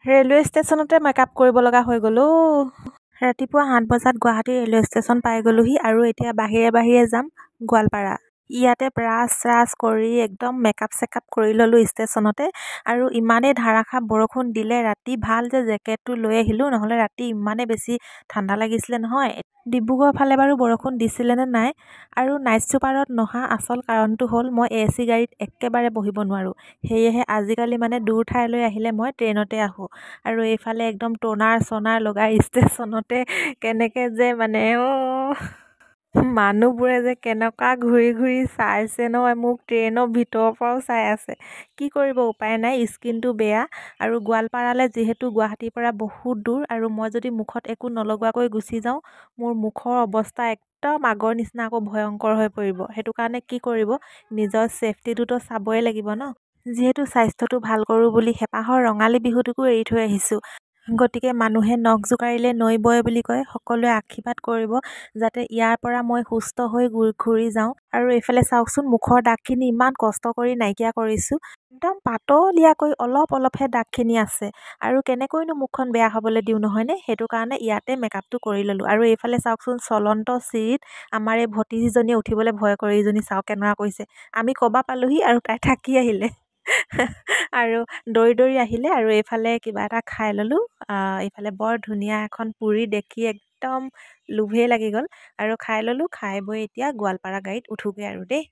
Railway ষ্টেচনতে makeup কৰিব লগা হৈ গ'ল অ'। ৰাতিপুৱা 7 বজাত গুৱাহাটী ৰেলৱে ষ্টেচন পাই গ'লোহি আৰু এতিয়া বাহিৰে বাহিৰে যাম গোৱালপাৰা। ইয়াতে ব্ৰাছ চ্ৰাছ কৰি একদম মেকআপ চেকআপ কৰি ল'লোঁ ষ্টেচনতে। আৰু ইমানেই ধাৰাসাৰ বৰষুণ দিলে ৰাতি, ভাল যে জেকেটটো লৈ আহিলোঁ, নহ'লে ৰাতি ইমানেই বেছি ঠাণ্ডা লাগিছিলে নহয়। ডিব্ৰুগড় ফালে বাৰু বৰষুণ দিছিলে নে নাই। আৰু নাইট ছুপাৰত নহা আচল কাৰণটো হ'ল মই AC গাড়ীত একেবাৰে বহিব নোৱাৰোঁ। সেয়েহে আজিকালি মানে দূৰ ঠাইলৈ আহিলে মই ট্ৰেইনতে আহোঁ। আৰু এইফালে একদম টনাৰ চনাৰ লগাই ষ্টেচনতে কেনেকৈ যে মানে মানুহবোৰে যে কেনেকুৱা ঘূৰি ঘূৰি চাইছে নহয়, মোক ট্ৰেইনৰ ভিতৰৰ পৰাও চাই আছে। কি কৰিব, উপায় নাই, স্কিনটো বেয়া। আৰু গোৱালপাৰালৈ যিহেতু গুৱাহাটীৰ পৰা বহুত দূৰ, আৰু মই যদি মুখত একো নলগোৱাকৈ গুচি যাওঁ, মোৰ মুখৰ অৱস্থা একদম আগৰ নিচিনা আকৌ ভয়ংকৰ হৈ পৰিব। সেইটো কাৰণে কি কৰিব, নিজৰ ছেফটিটোতো চাবই লাগিব ন। যিহেতু স্বাস্থ্যটো ভাল কৰোঁ বুলি হেঁপাহৰ ৰঙালী বিহুটোকো এৰি থৈ আহিছোঁ। গতিকে মানুহে নখ জোকাৰিলে নৈ বয় বুলি কয়। সকলোৱে আশীৰ্বাদ কৰিব যাতে ইয়াৰ পৰা মই সুস্থ হৈ ঘূৰি যাওঁ। আৰু এইফালে চাওকচোন, মুখৰ দাগখিনি ইমান কষ্ট কৰি নাইকিয়া কৰিছোঁ। একদম পাতলীয়াকৈ অলপ অলপহে দাগখিনি আছে। আৰু কেনেকৈনো মুখখন বেয়া হ'বলৈ দিওঁ নহয়নে। সেইটো কাৰণে ইয়াতে মেকআপটো কৰি ল'লোঁ। আৰু এইফালে চাওকচোন, চলন্ত চিৰিত আমাৰ এই ভতিজীজনীয়ে উঠিবলৈ ভয় কৰি, ইজনী চাওক কেনেকুৱা কৰিছে। আমি ক'বা পালোহি আৰু তাই থাকি আহিলে। আৰু দৌৰি দৌৰি আহিলে। আৰু এইফালে কিবা এটা খাই ল'লোঁ। এইফালে বৰ ধুনীয়া এখন পুৰি দেখি একদম লোভেই লাগি গ'ল। আৰু খাই ল'লোঁ। খাই বৈ এতিয়া গোৱালপাৰা গাড়ীত উঠোগৈ আৰু দেই।